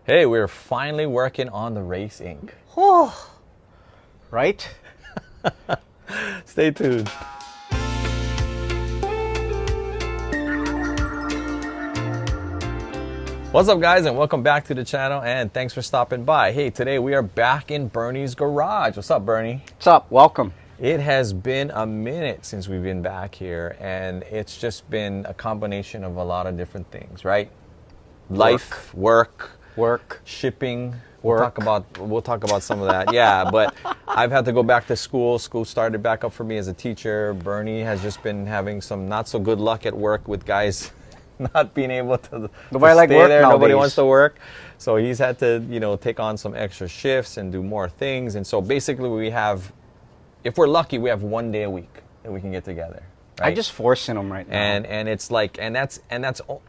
Hey, we're finally working on the race ink. Oh, right? Stay tuned. What's up, guys, and welcome back to the channel, and thanks for stopping by. Hey, today we are back in Bernie's garage. What's up, Bernie? What's up? Welcome. It has been a minute since we've been back here, and it's just been a combination of a lot of different things, right? Life, work, shipping. Work. We'll talk about some of that. Yeah, but I've had to go back to school. School started back up for me as a teacher. Bernie has just been having some not so good luck at work with guys not being able to Nobody like stay work there. nowadays. Nobody wants to work. So he's had to, take on some extra shifts and do more things. And so basically we have, if we're lucky, we have 1 day a week that we can get together. Right? I'm just forcing them right now. And it's like, and that's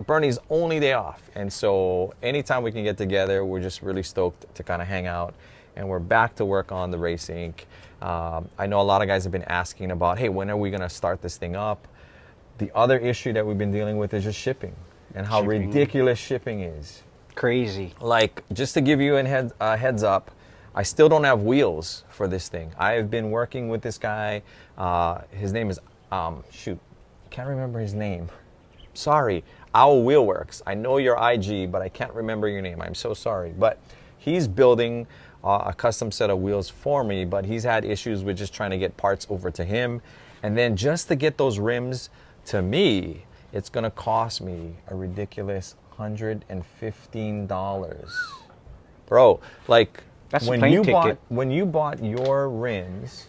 Bernie's only day off. And so anytime we can get together, we're just really stoked to kind of hang out. And we're back to work on the race ink. I know a lot of guys have been asking about, hey, when are we going to start this thing up? The other issue that we've been dealing with is just shipping and how ridiculous shipping is. Crazy. Like, just to give you a heads up, I still don't have wheels for this thing. I have been working with this guy. His name is, shoot, can't remember his name. Sorry, awhile. I know your IG, but I can't remember your name. I'm so sorry. But he's building a custom set of wheels for me, but he's had issues with just trying to get parts over to him. And then just to get those rims to me, it's gonna cost me a ridiculous $115. Bro, like, That's when a plane you ticket. when you bought your rims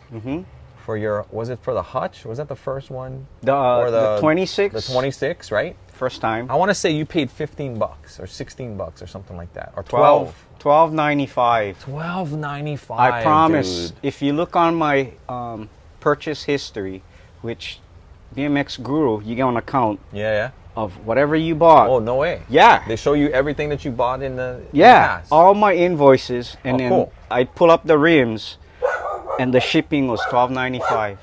for your, was it for the Hutch? Was that the first one? The 26? The 26, right? First time. I want to say you paid $15 or $16 or something like that, or 12. $12.95. $12.95. I promise. dude. If you look on my purchase history, which BMX Guru, you get an account Yeah. of whatever you bought. Oh, no way. Yeah. They show you everything that you bought in the Yeah, past. all my invoices, and Oh, then cool. I'd pull up the rims, and the shipping was $12.95.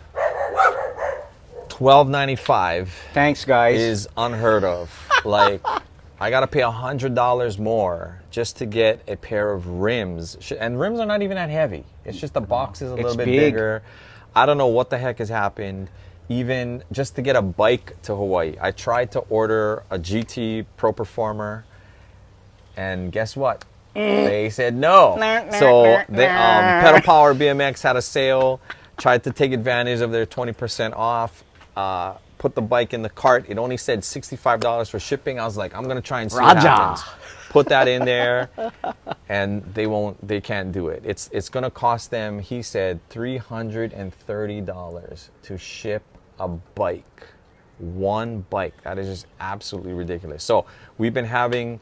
$12.95 Thanks, guys. is unheard of. Like, I gotta pay $100 more just to get a pair of rims, and rims are not even that heavy. It's just the box is a little bit big. bigger. I don't know what the heck has happened. Even just to get a bike to Hawaii, I tried to order a GT Pro Performer, and guess what? They said no. So the Pedal Power BMX had a sale. Tried to take advantage of their 20% off. Put the bike in the cart. It only said $65 for shipping. I was like, I'm gonna try and see what happens. Put that in there, and they can't do it. It's gonna cost them, he said, $330 to ship a bike. One bike. That is just absolutely ridiculous. So we've been having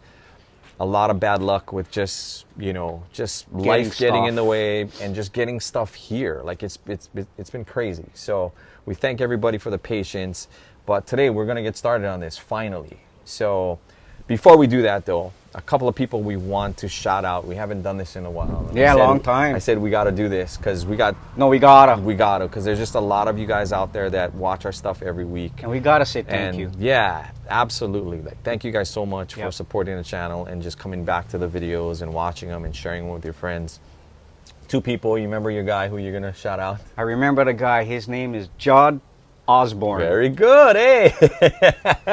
a lot of bad luck with just life getting in the way and just getting stuff here. Like, it's been crazy. So we thank everybody for the patience, but today we're gonna get started on this finally. So before we do that, though, a couple of people we want to shout out. We haven't done this in a while. Yeah, long time. I said we got to do this because we gotta, because there's just a lot of you guys out there that watch our stuff every week. And we gotta say thank you. Yeah, absolutely. Like, thank you guys so much for supporting the channel and just coming back to the videos and watching them and sharing them with your friends. 2 people, you remember your guy who you're gonna shout out? I remember the guy. His name is Judd Osborne. Very good, hey.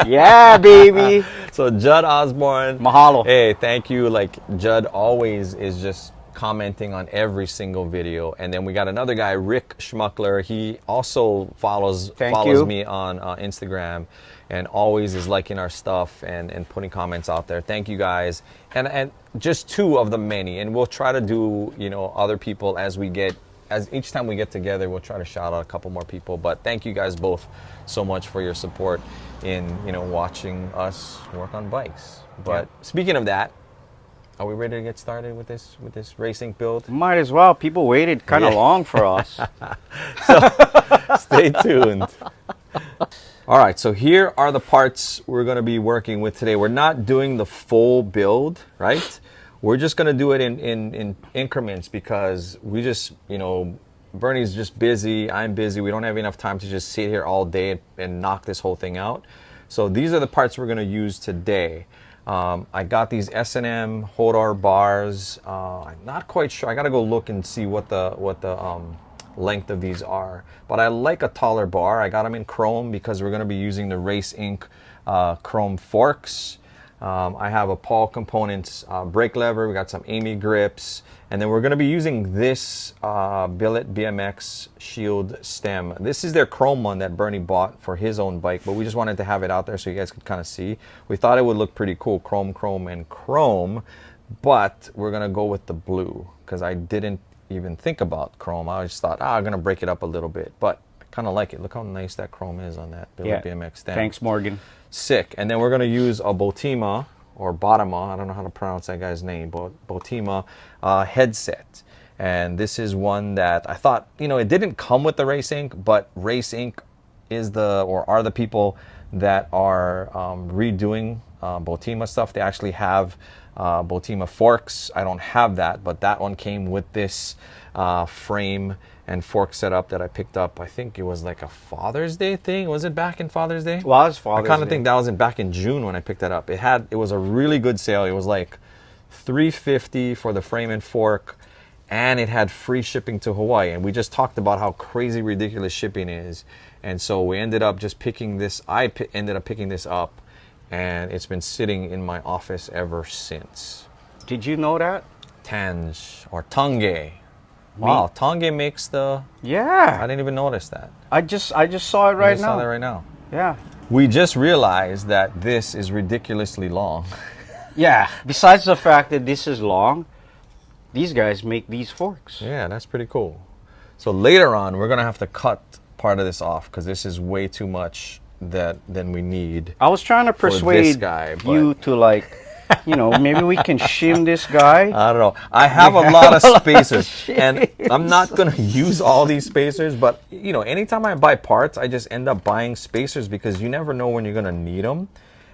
Yeah, baby. So Judd Osborne. Mahalo. Hey, thank you. Like, Judd always is just commenting on every single video. And then we got another guy, Rick Schmuckler. He also follows me on Instagram and always is liking our stuff and putting comments out there. Thank you guys. And just 2 of the many. And we'll try to do, other people as each time we get together, we'll try to shout out a couple more people. But thank you guys both so much for your support in, watching us work on bikes. But speaking of that, are we ready to get started with this racing build? Might as well. People waited kind of long for us. So stay tuned. All right, so here are the parts we're going to be working with today. We're not doing the full build, right? We're just going to do it in increments because we just, Bernie's just busy. I'm busy. We don't have enough time to just sit here all day and knock this whole thing out. So these are the parts we're going to use today. I got these S&M Hodor bars. I'm not quite sure. I gotta go look and see what the length of these are. But I like a taller bar. I got them in chrome because we're gonna be using the Race Inc. Chrome forks. I have a Paul Components brake lever. We got some Amy grips. And then we're going to be using this Billet BMX Shield stem. This is their chrome one that Bernie bought for his own bike, but we just wanted to have it out there so you guys could kind of see. We thought it would look pretty cool, chrome, chrome, and chrome, but we're going to go with the blue because I didn't even think about chrome. I just thought, I'm going to break it up a little bit, but I kind of like it. Look how nice that chrome is on that Billet BMX stem. Thanks, Morgan. Sick. And then we're going to use a Botima, or Bottima, I don't know how to pronounce that guy's name, but Botima headset. And this is one that I thought, it didn't come with the Race Inc., but Race Inc. is are the people that are redoing Botima stuff. They actually have Botima forks. I don't have that, but that one came with this frame and fork setup that I picked up. I think it was like a Father's Day thing. Was it back in Father's Day? Was Father's Day. I kind of think that was back in June when I picked that up. It was a really good sale. It was like $350 for the frame and fork, and it had free shipping to Hawaii. And we just talked about how crazy ridiculous shipping is. And so we ended up just picking this. Ended up picking this up, and it's been sitting in my office ever since. Did you know that? Tange or Tange. Wow, Tange makes the... Yeah. I didn't even notice that. I just saw it right now. I saw that right now. Yeah. We just realized that this is ridiculously long. Yeah. Besides the fact that this is long, these guys make these forks. Yeah, that's pretty cool. So later on, we're going to have to cut part of this off because this is way too much than we need. I was trying to persuade you to maybe we can shim this guy. I don't know. I have a lot of spacers, and I'm not going to use all these spacers, but, anytime I buy parts, I just end up buying spacers because you never know when you're going to need them.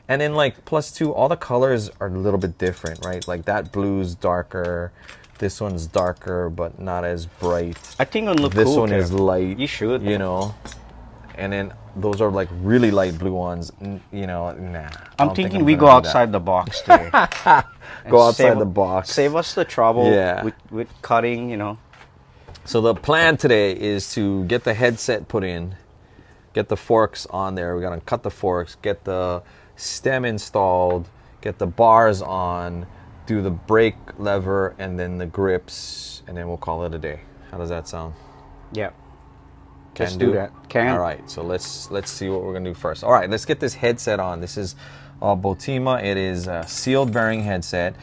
And then, plus two, all the colors are a little bit different, right? Like that blue's darker, this one's darker, but not as bright. I think it'll look this cool. This one is light. You should. And then those are like really light blue ones. Nah. I'm thinking we go outside the box today. Go outside the box. Save us the trouble with cutting, So the plan today is to get the headset put in, get the forks on there. We're going to cut the forks, get the stem installed, get the bars on, do the brake lever, and then the grips, and then we'll call it a day. How does that sound? Yeah. Let's do that. All right, so let's see what we're gonna do first. All right, let's get this headset on. This is Botima. It is a sealed bearing headset.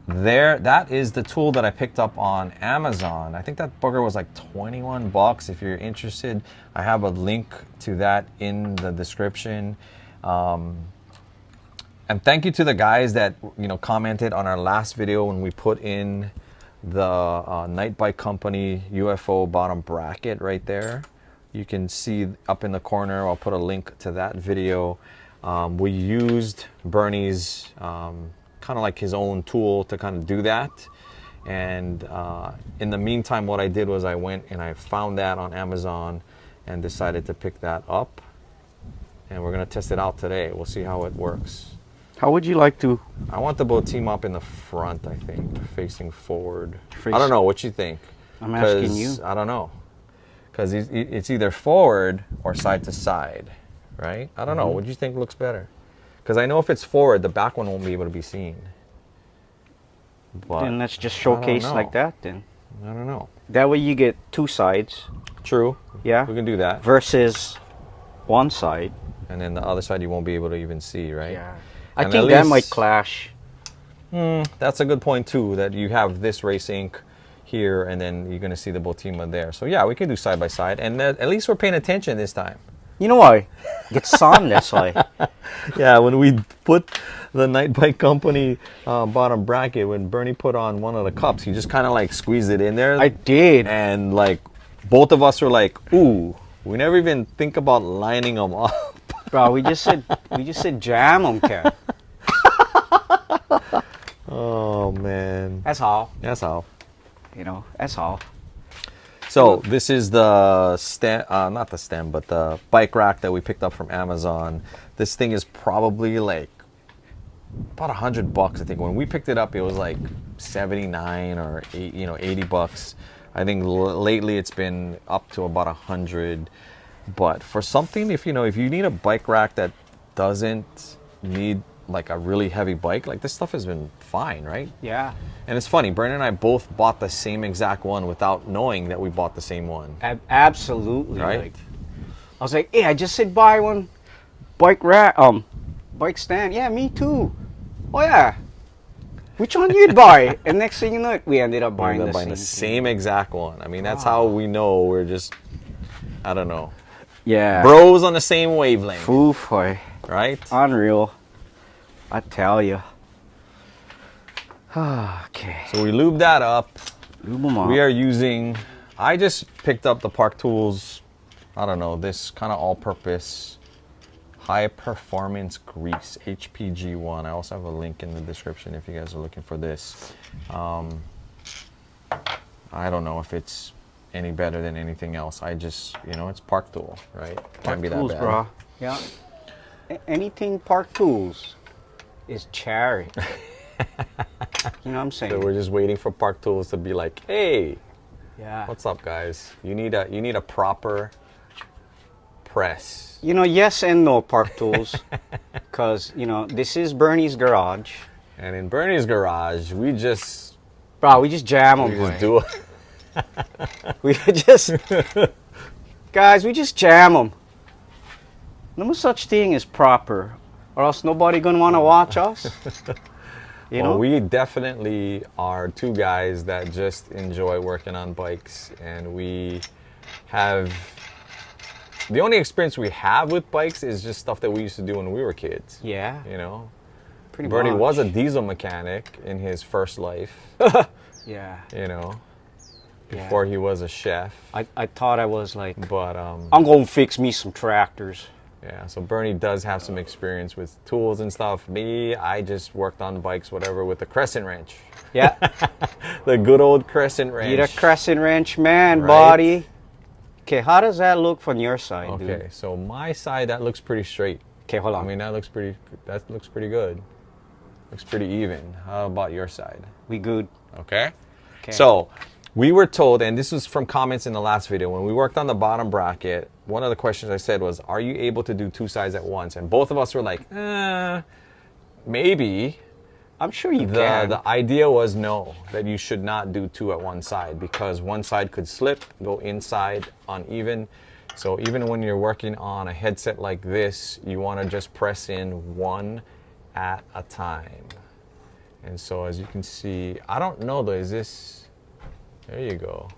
That is the tool that I picked up on Amazon. I think that bugger was like 21 bucks. If you're interested, I have a link to that in the description. And thank you to the guys that commented on our last video when we put in the Night Bike Company UFO bottom bracket right there. You can see up in the corner, I'll put a link to that video. We used Bernie's kind of like his own tool to kind of do that. And in the meantime, what I did was I went and I found that on Amazon and decided to pick that up. And we're gonna test it out today. We'll see how it works. How would you like to? I want the Botima up in the front, I think, facing forward. I don't know, what you think? I'm asking you. I don't know. Because it's either forward or side to side, right? I don't know. What do you think looks better? Because I know if it's forward, the back one won't be able to be seen. But then let's just showcase like that then. I don't know. That way you get two sides. True. Yeah. We can do that. Versus one side. And then the other side you won't be able to even see, right? Yeah. I think that might clash. That's a good point too, that you have this Race Inc. here and then you're going to see the Botima there. So yeah, we can do side by side, and at least we're paying attention this time. You know why? Get sun, that's why. Yeah, when we put the Night Bike Company bottom bracket, when Bernie put on one of the cups, he just kind of like squeezed it in there. I did. And like both of us were like, ooh, we never even think about lining them up. Bro, we just said jam them, Ken. Oh man. That's all. That's all. That's all. So this is the stem, not the stem, but the bike rack that we picked up from Amazon. This thing is probably like about $100, I think. When we picked it up, it was like 79 or 80 bucks. I think lately it's been up to about 100. But for something, if you need a bike rack that doesn't need like a really heavy bike, like this stuff has been fine, right? Yeah. And it's funny, Bernie and I both bought the same exact one without knowing that we bought the same one. Absolutely. Right? Like, I was like, hey, I just said buy one bike rack, bike stand. Yeah, me too. Oh yeah. Which one you'd buy? And next thing you know, we ended up buying the same exact one. I mean, that's how we know we're just, I don't know. Yeah. Bros on the same wavelength. Oof, boy. Right? Unreal. I tell you. Okay. So we lubed that up. Lube 'em up. We are using, I just picked up the Park Tools, I don't know, this kind of all-purpose high performance grease, HPG1. I also have a link in the description if you guys are looking for this. I don't know if it's any better than anything else. I just, it's Park Tool, right? Can't be that Tools, bad. bro. Yeah. Anything Park Tools is cherry. You know what I'm saying? So we're just waiting for Park Tools to be like, hey, yeah. what's up, guys? You need a proper press. Yes and no, Park Tools, because this is Bernie's Garage. And in Bernie's Garage, we just jam them. We just do it. Guys, we just jam them. No such thing as proper, or else nobody gonna want to watch us. Well, we definitely are two guys that just enjoy working on bikes, and we have. The only experience we have with bikes is just stuff that we used to do when we were kids. Yeah. Pretty Bernie much. Was a diesel mechanic in his first life. Yeah. Before he was a chef. I thought I was like, but I'm gonna fix me some tractors. Yeah, so Bernie does have some experience with tools and stuff. Me, I just worked on bikes, whatever, with the crescent wrench. Yeah. The good old crescent wrench. You're a crescent wrench man, right? buddy. Okay, how does that look from your side, dude? Okay, so my side, that looks pretty straight. Okay, hold on. I mean, that looks pretty good. Looks pretty even. How about your side? We good. Okay. So we were told, and this was from comments in the last video, when we worked on the bottom bracket, one of the questions I said was, are you able to do two sides at once? And both of us were like, maybe. I'm sure you can. The idea was no, that you should not do two at one side, because one side could slip, go inside uneven. So even when you're working on a headset like this, you want to just press in one at a time. And so as you can see, I don't know though, is this, there you go.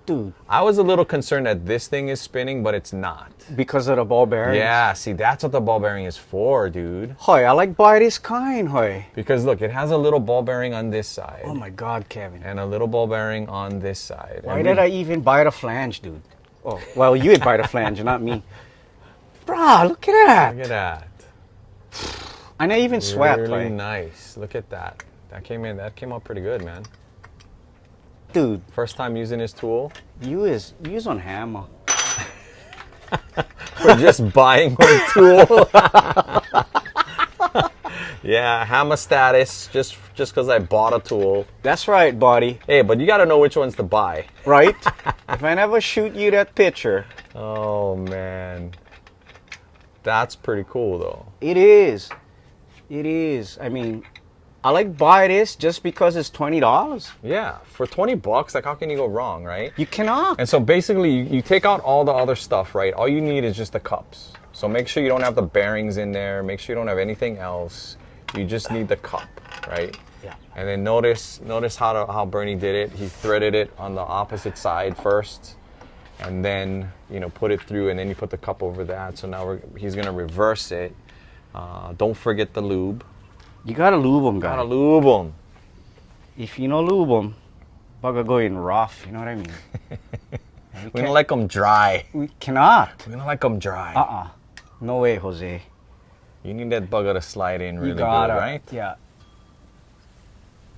Dude. I was a little concerned that this thing is spinning, but it's not. Because of the ball bearing? Yeah, see, that's what the ball bearing is for, dude. Hoy, I like buy this kind, hoy. Because look, it has a little ball bearing on this side. Oh my God, Kevin. And a little ball bering on this side. Why did I even buy the flange, dude? Oh, well, you would buy the flange, not me. Bruh, look at that. Look at that. And I even sweat. Really like. nice. Look at that. That came out pretty good, man. Dude. First time using his tool. Use on hammer. For just buying one tool. Yeah, hammer status, just because I bought a tool. That's right, buddy. Hey, but you got to know which ones to buy. Right? If I never shoot you that picture. Oh, man. That's pretty cool, though. It is. It is. I mean, I like buy this just because it's $20. Yeah, for $20, like how can you go wrong, right? You cannot. And so basically, you take out all the other stuff, right? All you need is just the cups. So make sure you don't have the bearings in there. Make sure you don't have anything else. You just need the cup, right? Yeah. And then notice how Bernie did it. He threaded it on the opposite side first, and then put it through, and then you put the cup over that. So now he's gonna reverse it. Don't forget the lube. You gotta lube them, guys. Gotta lube them. If you don't lube them, bugger going rough. You know what I mean? We don't like them dry. We cannot. We don't like them dry. No way, Jose. You need that bugger to slide in really good, right? Yeah.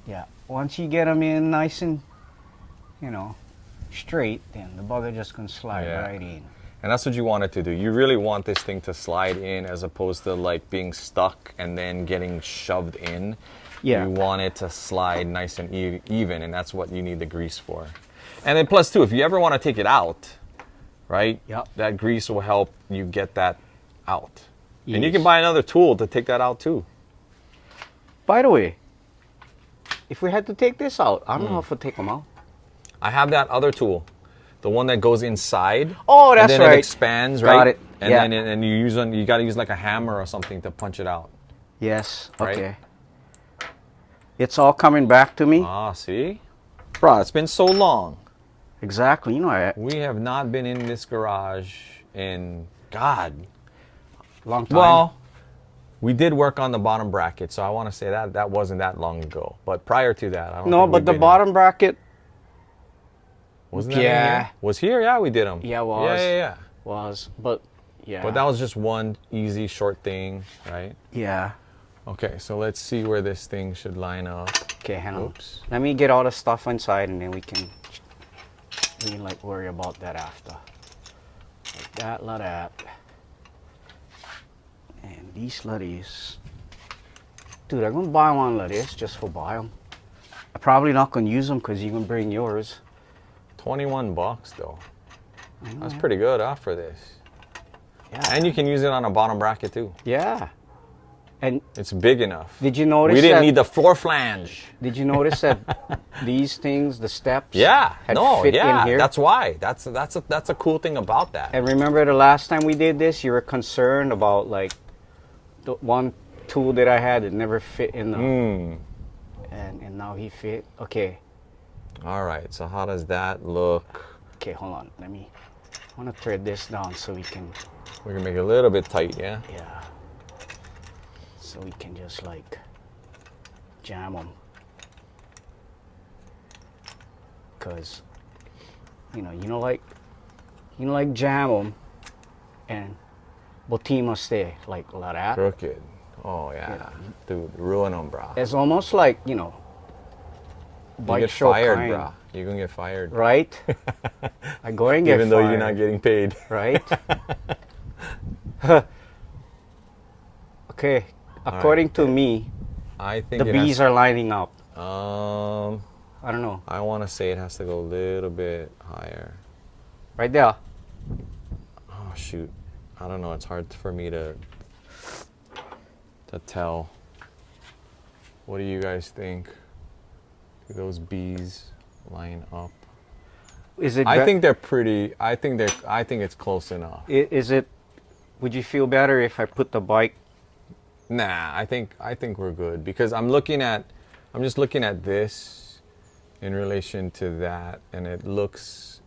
Yeah. Once you get them in nice and, straight, then the bugger just gonna slide right in. And that's what you want it to do. You really want this thing to slide in as opposed to like being stuck and then getting shoved in. Yeah. You want it to slide nice and even, and that's what you need the grease for. And then plus too, if you ever want to take it out, right? Yep. That grease will help you get that out. Yes. And you can buy another tool to take that out too. By the way, if we had to take this out, I don't know how to take them out. I have that other tool. The one that goes inside. Oh, that's and then right. It expands, Got right? it. And Yeah. then you got to use like a hammer or something to punch it out. Yes. Right? Okay. It's all coming back to me. Ah, see? Bro, it's been so long. Exactly. You know, We have not been in this garage in, God. long time. Well, we did work on the bottom bracket, so I want to say that wasn't that long ago. But prior to that, I don't no, think but we've the been bottom bracket wasn't that in yeah. here? Was here? Yeah, we did them. Yeah, it was. Yeah. was, but yeah. But that was just one easy short thing, right? yeah. Okay, so let's see where this thing should line up. Okay, hang on. Oops. Let me get all the stuff inside, and then we can like worry about that after. Like that, like that. And these like this. Dude, I'm gonna buy one like this just for buy them. I'm probably not gonna use them because you can bring yours. $21 though. That's pretty good for this. Yeah. And you can use it on a bottom bracket too. Yeah. And It's big enough. did you notice We didn't that, need the floor flange. Did you notice that these things, the steps, Yeah. had No, fit yeah. in here? That's why. That's a cool thing about that. And remember the last time we did this, you were concerned about like the one tool that I had that never fit in the and now he fit. Okay. All right. So how does that look? Okay, hold on. I want to thread this down so we can We can make it a little bit tight, yeah? yeah. So we can just like jam them. Cuz you know like jam them and botima stay like that. Crooked. Oh, yeah. Dude, ruin them, bro. It's almost like, You bike get show fired, kind, bro. You're going to get fired. right? I go and get Even though fired, you're not getting paid. right? Okay, according to me, I think the it bees has, are lining up. I I don't know. want to say it has to go a little bit higher. Right there. Oh, shoot. I don't know. It's hard for me to tell. What do you guys think? Do those bees line up? Is it? I think they're pretty. I think it's close enough. Is it? Would you feel better if I put the bike? Nah, I think we're good because I'm just looking at this in relation to that, and it looks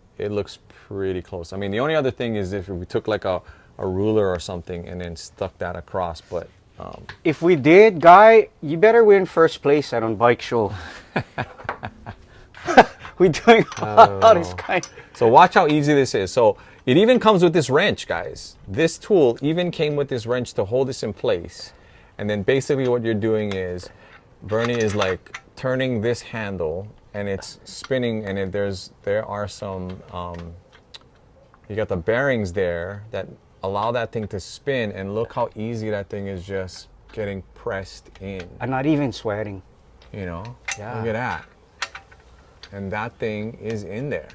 pretty close. I mean, the only other thing is if we took like a ruler or something and then stuck that across, but If we did, Guy, you better win first place at on bike show. We're doing all this kind. so watch how easy this is. So it even comes with this wrench, guys. This tool even came with this wrench to hold this in place. And then basically what you're doing is Bernie is like turning this handle and it's spinning, and there are some you got the bearings there that allow that thing to spin, and look how easy that thing is just getting pressed in. I'm not even sweating. You know? Yeah. Look at that. And that thing is in there.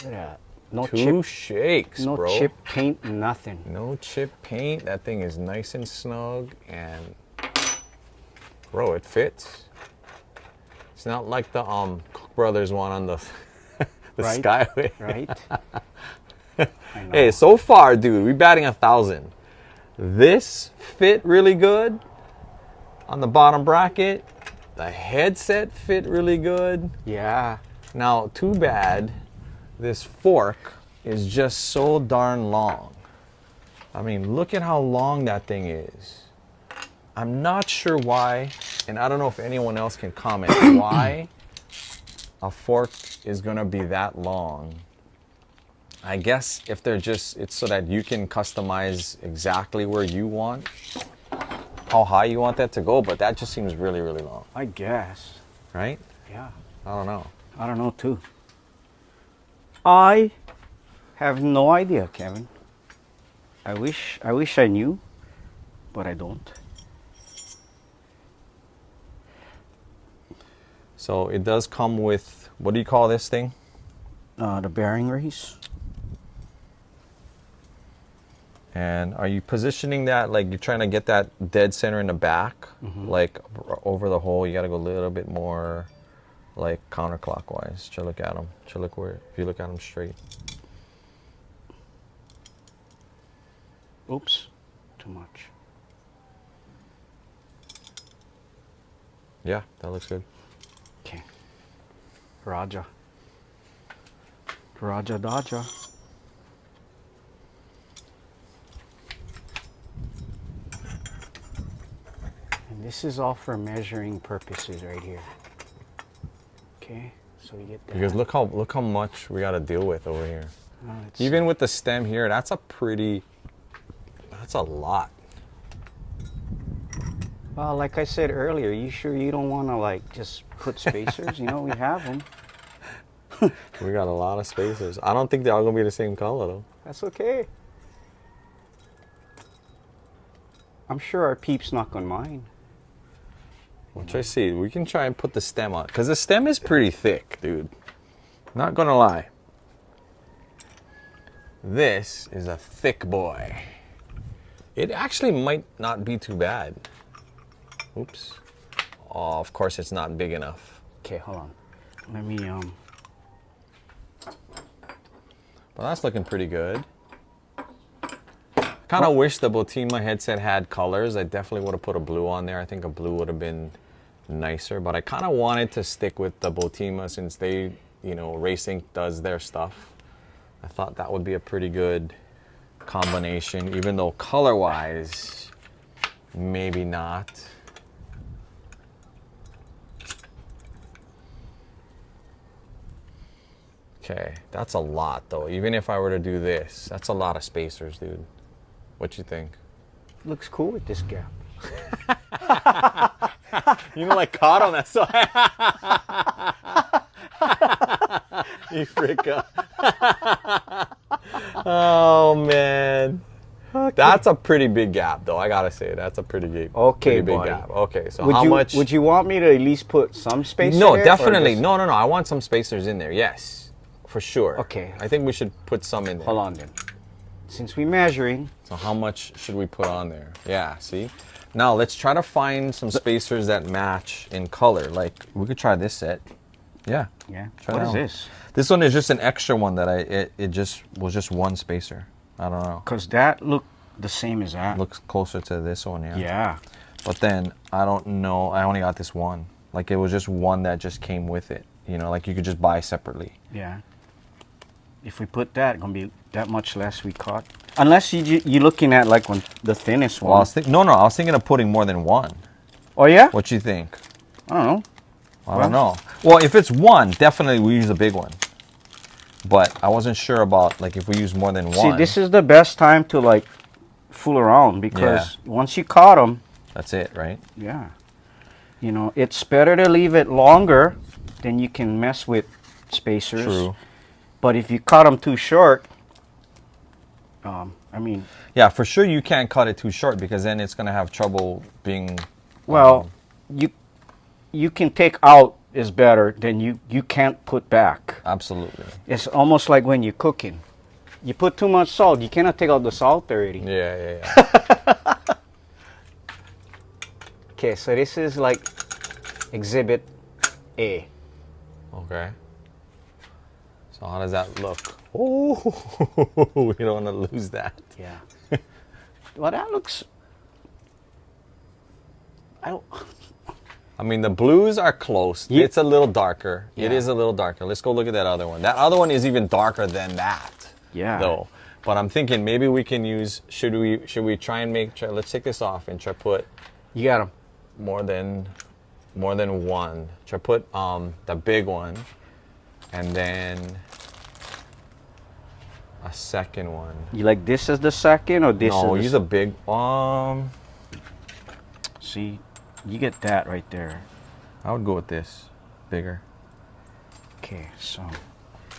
Look at that. No Two chip, shakes, no bro. chip paint, nothing. No chip paint. That thing is nice and snug, and bro, it fits. It's not like the Cook Brothers one on the the Right. Skyway. Right? I know. Hey, so far, dude, we batting 1,000. This fit really good on the bottom bracket. The headset fit really good. Yeah. Now, too bad this fork is just so darn long. I mean, look at how long that thing is. I'm not sure why, and I don't know if anyone else can comment why a fork is gonna be that long. I guess if they're just, it's so that you can customize exactly where you want, how high you want that to go, but that just seems really, really long, I guess. right? Yeah. I don't know. I don't know too. I have no idea, Kevin. I wish I knew, but I don't. So it does come with, what do you call this thing? The bearing race. And are you positioning that like you're trying to get that dead center in the back, like over the hole? You got to go a little bit more like counterclockwise. Try to look at them. Try to look where, if you look at them straight. Oops, too much. Yeah, that looks good. Okay. Raja. Raja Daja. And this is all for measuring purposes right here. Okay, so you get that. Because look how much we got to deal with over here. Oh, Even with the stem here, that's a lot. Well, like I said earlier, you sure you don't want to like just put spacers? You know, we have them. We got a lot of spacers. I don't think they're all gonna be the same color though. That's okay. I'm sure our peeps not gonna mind. We'll try to see. We can try and put the stem on, because the stem is pretty thick, dude. Not gonna lie. This is a thick boy. It actually might not be too bad. Oops. Oh, of course it's not big enough. Okay, hold on. Let me But that's looking pretty good. Kind of wish the Botima headset had colors. I definitely would have put a blue on there. I think a blue would have been nicer, but I kind of wanted to stick with the Botima since they, you know, Racing does their stuff. I thought that would be a pretty good combination, even though color-wise, maybe not. Okay, that's a lot though. Even if I were to do this, that's a lot of spacers, dude. What you think? looks cool with this gap. You know, like caught on that side. You freaka. Oh man. Okay. That's a pretty big gap though, I gotta say. That's a pretty big, Okay, big boy. gap. Okay, so Would how you, much? Would you want me to at least put some space No, there, or definitely. just- No. I want some spacers in there, yes. For sure. Okay. I think we should put some in there. Hold on then. Since we're measuring, So how much should we put on there? Yeah, see? Now let's try to find some spacers that match in color. Like we could try this set. Yeah. yeah. Try What that is one. this? This one is just an extra one that it just was just one spacer. I don't know. Because that looked the same as that. Looks closer to this one, yeah. Yeah. But then I don't know. I only got this one. Like it was just one that just came with it. You know, like you could just buy separately. Yeah. If we put that, it's gonna be that much less we caught. Unless you're looking at like one, the thinnest one. Well, I was thinking of putting more than one. Oh yeah? What you think? I don't know. I don't know. Well, if it's one, definitely we use a big one. But I wasn't sure about like if we use more than one. See, this is the best time to like fool around because once you caught them, That's it, right? yeah. You know, it's better to leave it longer than you can mess with spacers. True. But if you cut them too short, I mean, Yeah, for sure you can't cut it too short because then it's gonna have trouble being. well, you can take out is better than you can't put back. Absolutely. It's almost like when you're cooking. You put too much salt, you cannot take out the salt already. Yeah. Okay, so this is like exhibit A. Okay. So how does that look? Oh, we don't want to lose that. Yeah. Well, that looks. I mean, the blues are close. Yeah. It's a little darker. It Yeah. is a little darker. Let's go look at that other one. That other one is even darker than that. Yeah. Though. But I'm thinking maybe we can use. Should we try and let's take this off and try put You got them. more than one. Try put the big one, and then a second one. You like this as the second or this? No, as use the a big. See, you get that right there. I would go with this, bigger. Okay, so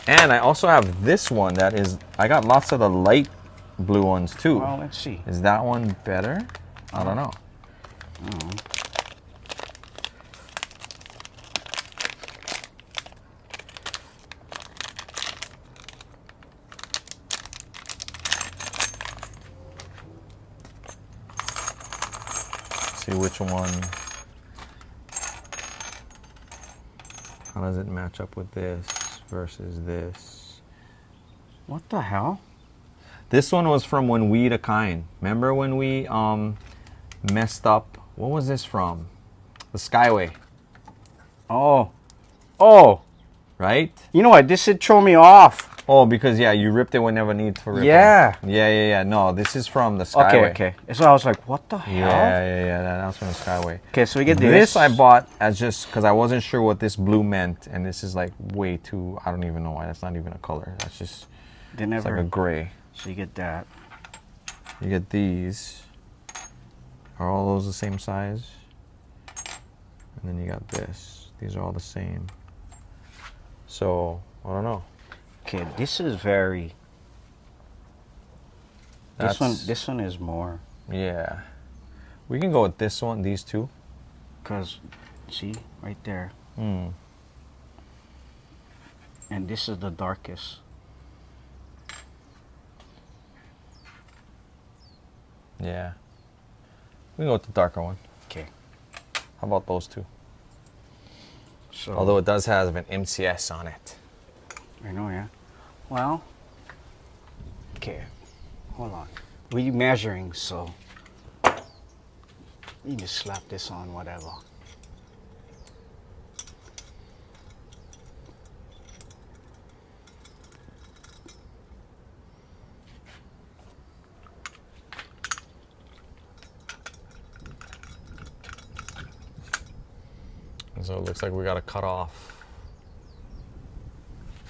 And I also have this one that is, I got lots of the light blue ones too. Well, let's see. Is that one better? I don't know. See which one. How does it match up with this versus this? What the hell? This one was from when we the kind. Remember when we messed up? What was this from? The Skyway. Oh. Oh. Right? You know what? This should throw me off. Oh, because yeah, you ripped it whenever need for ripping. Yeah. Yeah. No, this is from the Skyway. Okay. So I was like, what the hell? Yeah. That was from the Skyway. Okay, so we get this. This I bought as just because I wasn't sure what this blue meant, and this is like way too. I don't even know why. That's not even a color. That's just. It's like a gray. So you get that. You get these. Are all those the same size? And then you got this. These are all the same. So I don't know. Okay, this is very. This one is more. Yeah. We can go with this one, these two. Cause, see, right there. Mm. And this is the darkest. Yeah. We can go with the darker one. Okay. How about those two? So. Although it does have an MCS on it. I know, yeah. Well. Okay. Hold on. We're measuring, so. You just slap this on whatever. So it looks like we got to cut off.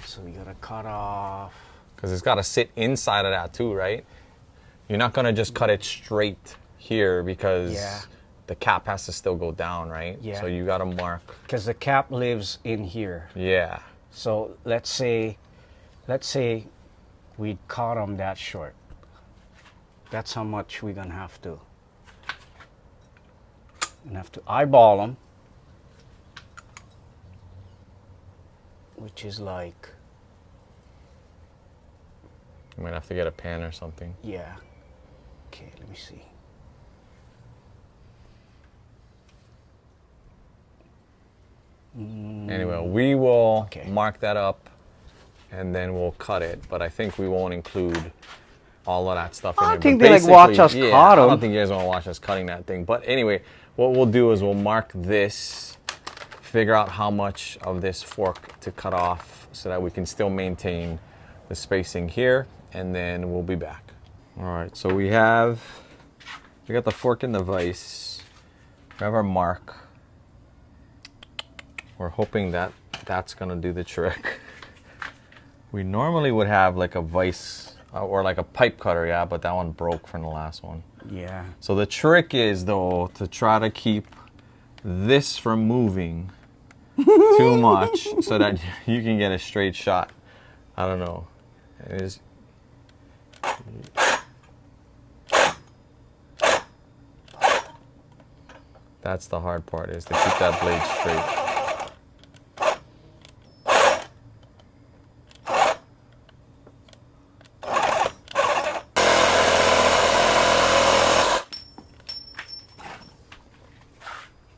So we gotta cut off. Because it's got to sit inside of that too, right? You're not going to just cut it straight here because the cap has to still go down, right? Yeah. So you got to mark. Because the cap lives in here. Yeah. So let's say we cut them that short. That's how much we're gonna have to. Gonna have to eyeball them. Which is like. You might have to get a pan or something. Yeah. Okay, let me see. Anyway, we will mark that up and then we'll cut it. But I think we won't include all of that stuff in I here. don't think But they like watch us yeah, cut I them. don't think you guys want to watch us cutting that thing. But anyway, what we'll do is we'll mark this, figure out how much of this fork to cut off so that we can still maintain the spacing here, and then we'll be back. All right, so we got the fork in the vise. We have our mark. We're hoping that that's gonna do the trick. We normally would have like a vise or like a pipe cutter, yeah, but that one broke from the last one. Yeah. So the trick is though to try to keep this from moving too much so that you can get a straight shot. I don't know. It is. That's the hard part, is to keep that blade straight.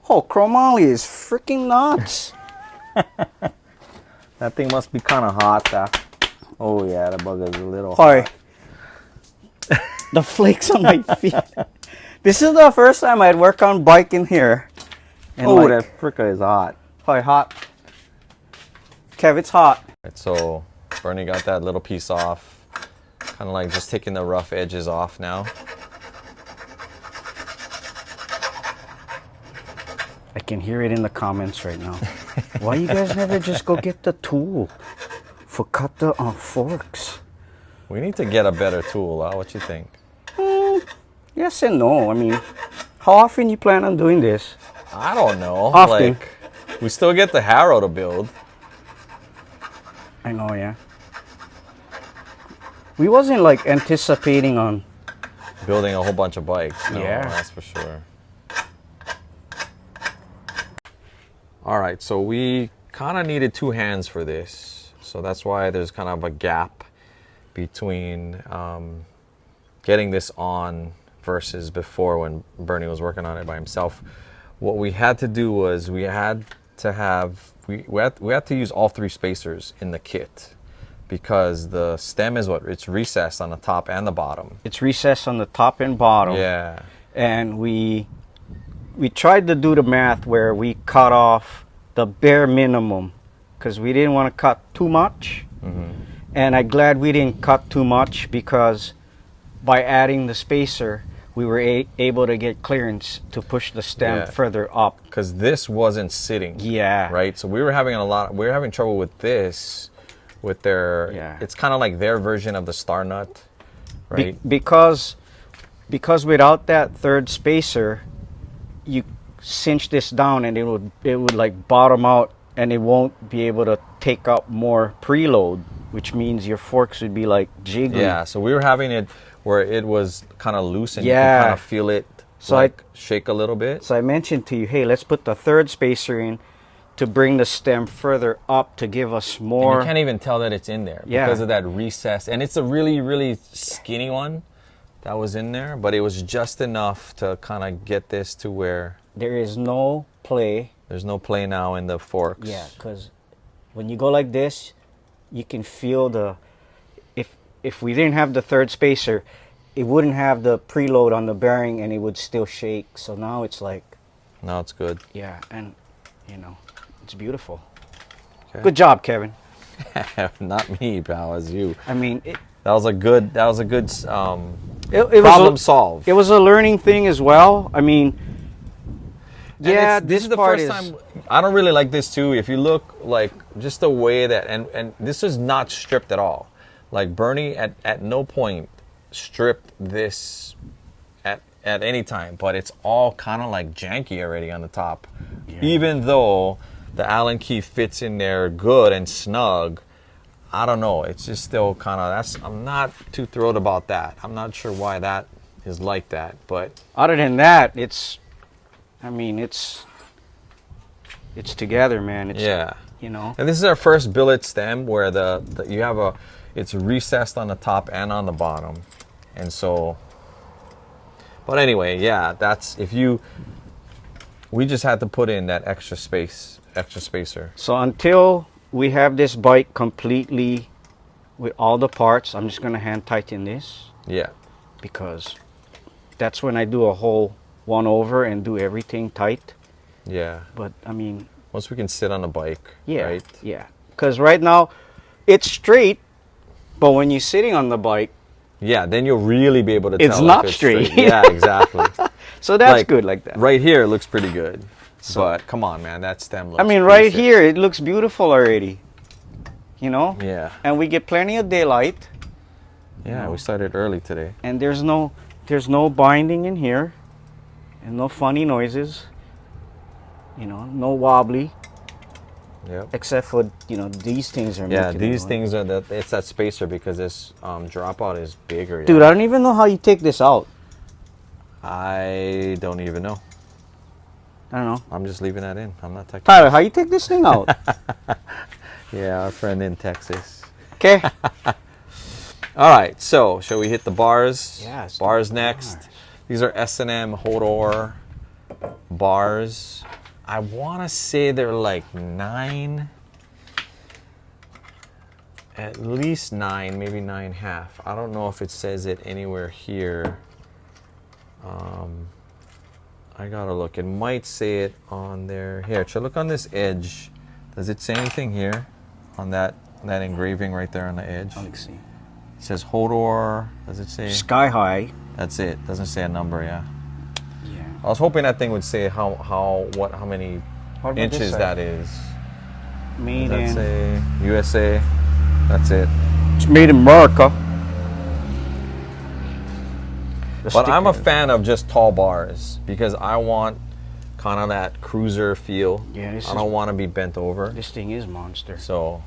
Oh, chromoly is freaking nuts. That thing must be kind of hot. Oh yeah, the bug is a little Hi. The flakes on my feet. This is the first time I'd work on bike in here. And oh, that fricka is hot. Hi, hot. Kev, it's hot. Right, so Bernie got that little piece off. Kind of like just taking the rough edges off now. I can hear it in the comments right now. Why you guys never just go get the tool for cut the forks? We need to get a better tool, huh? What you think? Yes and no. I mean, how often you plan on doing this? I don't know. Often. Like, we still get the harrow to build. I know, yeah. We wasn't like anticipating on building a whole bunch of bikes. No, Yeah. that's for sure. All right, so we kind of needed two hands for this. So that's why there's kind of a gap between getting this on versus before when Bernie was working on it by himself. What we had to do was we had to use all three spacers in the kit because the stem is it's recessed on the top and the bottom. it's recessed on the top and bottom. Yeah. And we tried to do the math where we cut off the bare minimum because we didn't want to cut too much. And I'm glad we didn't cut too much because by adding the spacer, we were able to get clearance to push the stem further up. Because this wasn't sitting. Yeah. Right? So we were having trouble with this, with their, it's kind of like their version of the star nut, right? Because without that third spacer, you cinch this down and it would like bottom out and it won't be able to take up more preload, which means your forks would be like jiggling. Yeah, so we were having it where it was kind of loose and you can kind of feel it shake a little bit. So I mentioned to you, hey, let's put the third spacer in to bring the stem further up to give us more. And you can't even tell that it's in there because of that recess. And it's a really, really skinny one that was in there, but it was just enough to kind of get this to where there is no play. There's no play now in the forks. Yeah, because when you go like this, you can feel the, if we didn't have the third spacer, it wouldn't have the preload on the bearing and it would still shake. So now it's like, now it's good. Yeah, and you know, it's beautiful. Okay. Good job, Kevin. Not me, pal, as you. I mean, that was a good it problem solved. It was a learning thing as well. I mean, yeah, this is the first time. I don't really like this too. If you look like just the way that, and this is not stripped at all. Like Bernie at no point stripped this at any time, but it's all kind of like janky already on the top. Yeah. Even though the Allen key fits in there good and snug, I don't know. It's just still kind of, I'm not too thrilled about that. I'm not sure why that is like that, but other than that, it's together, man. It's, you know. And this is our first billet stem where you have it's recessed on the top and on the bottom. And so, but anyway, yeah, we just had to put in that extra spacer. So until we have this bike completely with all the parts, I'm just going to hand tighten this. Yeah. Because that's when I do a whole one over and do everything tight. Yeah. But I mean, once we can sit on a bike, right? Yeah. Because right now it's straight, but when you're sitting on the bike, yeah, then you'll really be able to tell it's not straight. Yeah, exactly. So that's good like that. Right here it looks pretty good. So, but come on, man, that stem looks, I mean, right here it looks beautiful already. You know? Yeah. And we get plenty of daylight. Yeah, we started early today. And there's no binding in here. And no funny noises. You know, no wobbly. Yep. Except for, you know, these things are making these things are it's that spacer because this dropout is bigger. Dude, I don't even know how you take this out. I don't even know. I don't know. I'm just leaving that in. I'm not technical. Tyler, how you take this thing out? Yeah, our friend in Texas. Okay. All right, so shall we hit the bars? Yeah. Bars next. These are S&M Hodor bars. I want to say they're like 9, at least 9, maybe 9.5. I don't know if it says it anywhere here. I gotta look. It might say it on there. Here, should I look on this edge? Does it say anything here on that engraving right there on the edge? Let me see. It says Hodor. Does it say Sky High? That's it. Doesn't say a number. Yeah. I was hoping that thing would say how many inches that is. Made in say USA. That's it. It's made in America. But I'm a fan of just tall bars because I want kind of that cruiser feel. Yeah, I don't want to be bent over. This thing is monster. So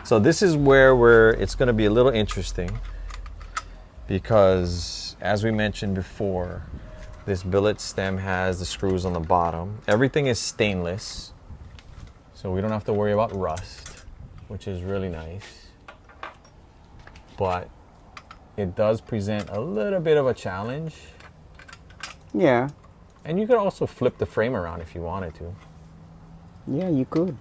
So this is where it's going to be a little interesting, because as we mentioned before, this billet stem has the screws on the bottom. Everything is stainless, so we don't have to worry about rust, which is really nice. But it does present a little bit of a challenge. Yeah. And you could also flip the frame around if you wanted to. Yeah, you could.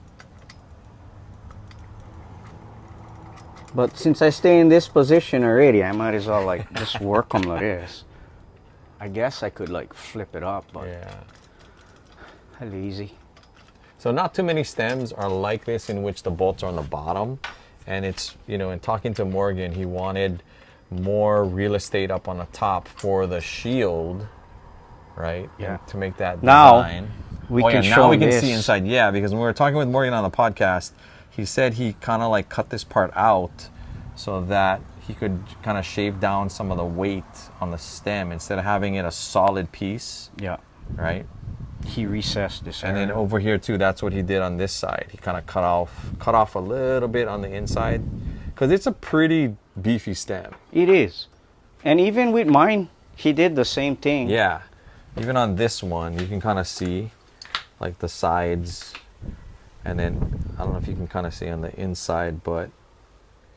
But since I stay in this position already, I might as well like just work on this. I guess I could like flip it up, but yeah, lazy. So not too many stems are like this in which the bolts are on the bottom. And it's, you know, in talking to Morgan, he wanted more real estate up on the top for the shield, right? Yeah. And to make that Now design. we Oh, can yeah, show now we can this. see inside. Yeah, because when we were talking with Morgan on the podcast, he said he kind of like cut this part out so that he could kind of shave down some of the weight on the stem instead of having it a solid piece. Yeah. Right? He recessed this And area. then over here too, that's what he did on this side. He kind of cut off a little bit on the inside, because it's a pretty beefy stem. It is. And even with mine, he did the same thing. Yeah. Even on this one, you can kind of see like the sides, and then I don't know if you can kind of see on the inside, but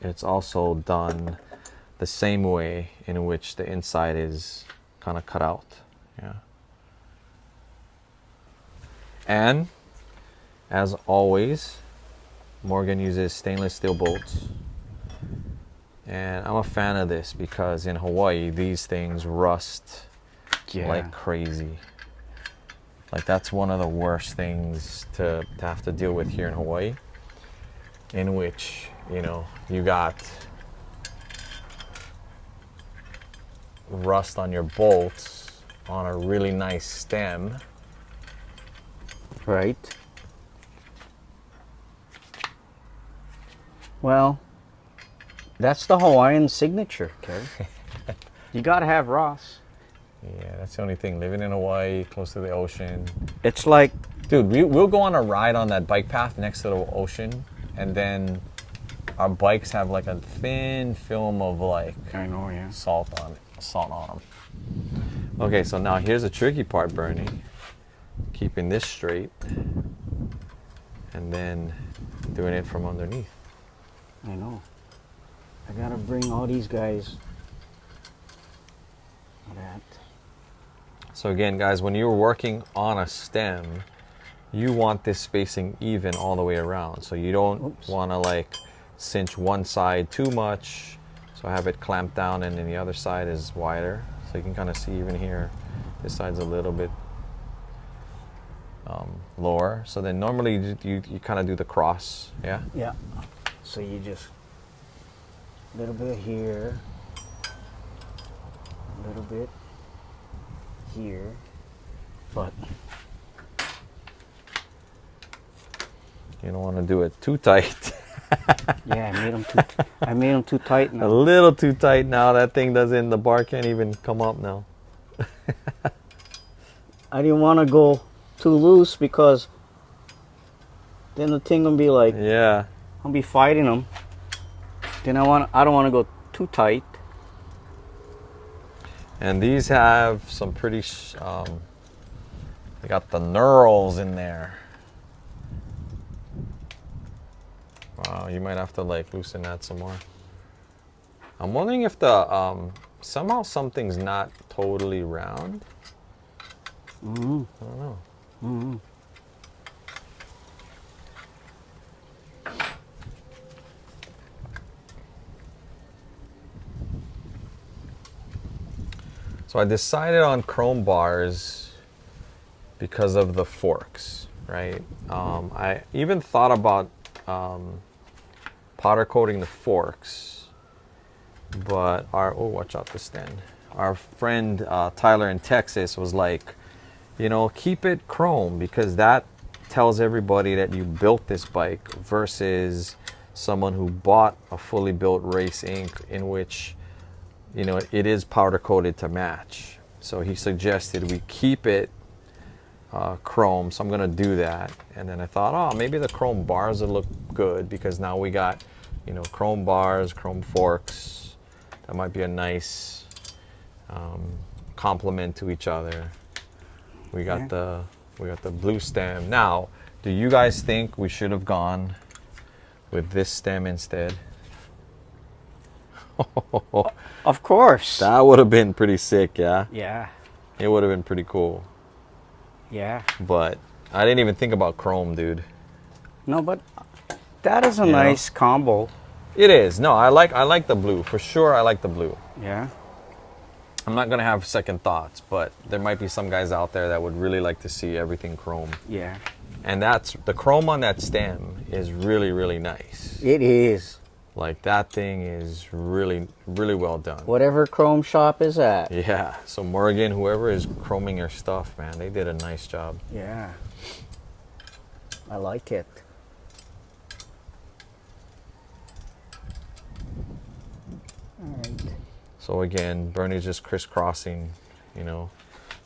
it's also done the same way in which the inside is kind of cut out. Yeah. And as always, Morgan uses stainless steel bolts. And I'm a fan of this because in Hawaii, these things rust like crazy. Like that's one of the worst things to have to deal with here in Hawaii, in which, you know, you got rust on your bolts on a really nice stem. Right. Well, that's the Hawaiian signature, Kerry. You gotta have Ross. Yeah, that's the only thing. Living in Hawaii, close to the ocean. It's like, Dude, we'll go on a ride on that bike path next to the ocean, and then our bikes have like a thin film of like I know, yeah. salt on them. Okay, so now here's the tricky part, Bernie. Keeping this straight, and then doing it from underneath. I know. I gotta bring all these guys that. So again, guys, when you're working on a stem, you want this spacing even all the way around. So you don't want to like cinch one side too much, so have it clamped down, and then the other side is wider. So you can kind of see even here, this side's a little bit lower. So then normally you kind of do the cross, yeah? Yeah. So you just a little bit here, a little bit here, but You don't want to do it too tight. yeah, I made them too tight A now. little too tight now. That thing doesn't, the bar can't even come up now. I didn't want to go too loose because then the thing gonna be like, Yeah. I'll be fighting them. Then I don't want to go too tight. And these have some pretty, they got the knurls in there. Wow, you might have to like loosen that some more. I'm wondering if the, somehow something's not totally round. Mm-hmm. I don't know. Mm-hmm. So I decided on chrome bars because of the forks, right? I even thought about powder coating the forks, but watch out the stand. Our friend Tyler in Texas was like, you know, keep it chrome because that tells everybody that you built this bike versus someone who bought a fully built race ink in which, you know, it is powder coated to match. So he suggested we keep it chrome, so I'm gonna do that. And then I thought, oh, maybe the chrome bars will look good because now we got you know, chrome bars, chrome forks. That might be a nice complement to each other. We got the blue stem. Now, do you guys think we should have gone with this stem instead? Of course. That would have been pretty sick, yeah? Yeah. It would have been pretty cool. Yeah. But I didn't even think about chrome, dude. No, but that is a nice combo. It is. No, I like the blue. For sure, I like the blue. Yeah. I'm not going to have second thoughts, but there might be some guys out there that would really like to see everything chrome. Yeah. And that's the chrome on that stem is really, really nice. It is. Like that thing is really, really well done. Whatever chrome shop is at. Yeah. So Morgan, whoever is chroming your stuff, man, they did a nice job. Yeah. I like it. All right. So again, Bernie's just crisscrossing, you know,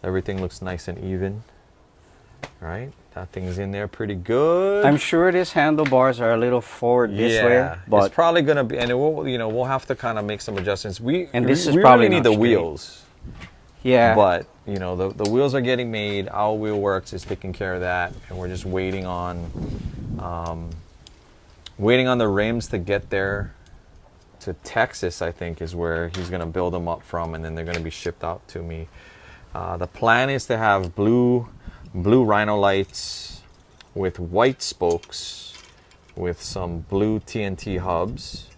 everything looks nice and even, right? That thing's in there pretty good. I'm sure these handlebars are a little forward this way, but it's probably gonna be, and it will, you know, we'll have to kind of make some adjustments. This is we probably really need not the straight. wheels, yeah, but you know, the wheels are getting made. Our Wheel Works is taking care of that, and we're just waiting on the rims to get there. To Texas, I think, is where he's going to build them up from, and then they're going to be shipped out to me. The plan is to have blue Rhino lights with white spokes with some blue TNT hubs,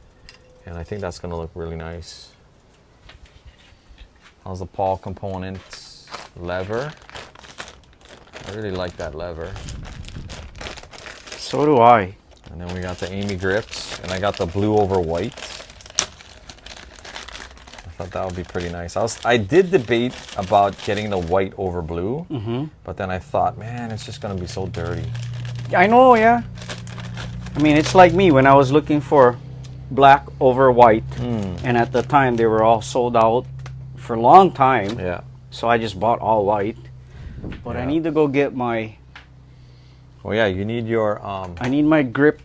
and I think that's going to look really nice. How's the Paul Components lever? I really like that lever. so do I. And then we got the Amy grips, and I got the blue over white. I thought that would be pretty nice. I did debate about getting the white over blue, but then I thought, man, it's just gonna be so dirty. I know, yeah. I mean, it's like me when I was looking for black over white, and at the time they were all sold out for a long time. Yeah. So I just bought all white. But I need to go get my. Oh yeah, you need your I need my grip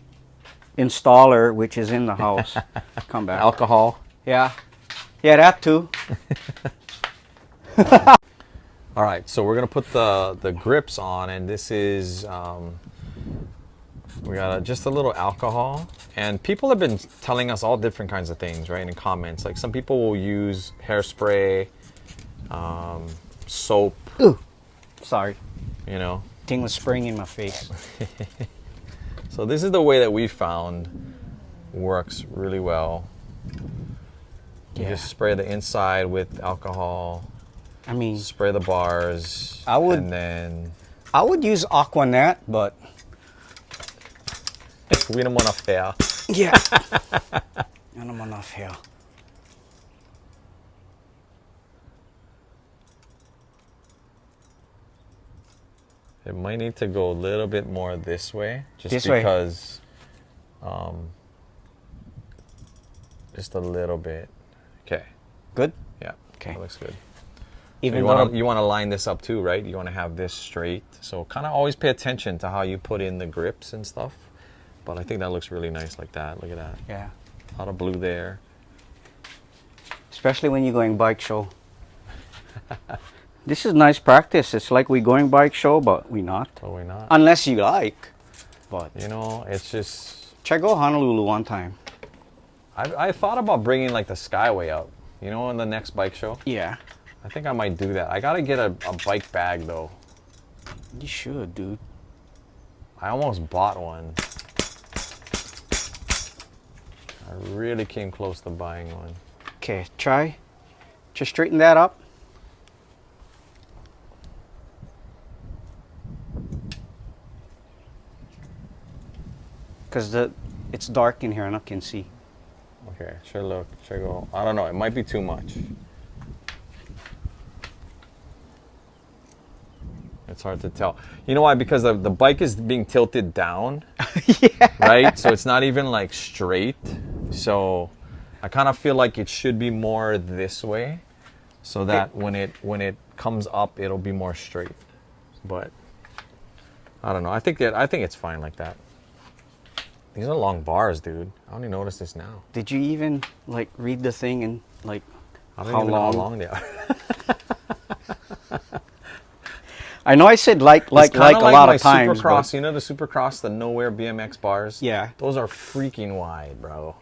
installer, which is in the house. Come back. alcohol. Yeah. Yeah, that too. All right, so we're gonna put the grips on, and this is we got just a little alcohol, and people have been telling us all different kinds of things, right? In comments, like some people will use hairspray, soap. Ooh, sorry. You know. Thing was spraying in my face. So this is the way that we found works really well. You just spray the inside with alcohol. I mean, spray the bars. I would, and then I would use Aquanet, but we don't want to fail. Yeah. I don't want enough hair. It might need to go a little bit more this way, just this way. because, just a little bit. Okay. Good. Yeah. Okay. That looks good. Even so you want to line this up too, right? You want to have this straight. So kind of always pay attention to how you put in the grips and stuff. But I think that looks really nice like that. Look at that. Yeah. A lot of blue there. Especially when you're going bike show. This is nice practice. It's like we're going bike show, but we're not. But we're not. Unless you like. But you know, it's just. Check out Honolulu one time. I thought about bringing like the Skyway up. You know, in the next bike show. Yeah. I think I might do that. I gotta get a bike bag though. You should, dude. I almost bought one. I really came close to buying one. Okay, try. Just straighten that up. Because it's dark in here and I can see. Okay, should look, should go. I don't know, it might be too much. It's hard to tell. You know why? Because the bike is being tilted down, Yeah. right? So it's not even like straight. So I kind of feel like it should be more this way, so that when it comes up, it'll be more straight. But I don't know. I think it's fine like that. These are long bars, dude. I only noticed this now. Did you even like read the thing and like I don't even know how long they are. I know I said like a lot of times. Supercross, you know the Supercross, the Nowhere BMX bars? Yeah. Those are freaking wide, bro.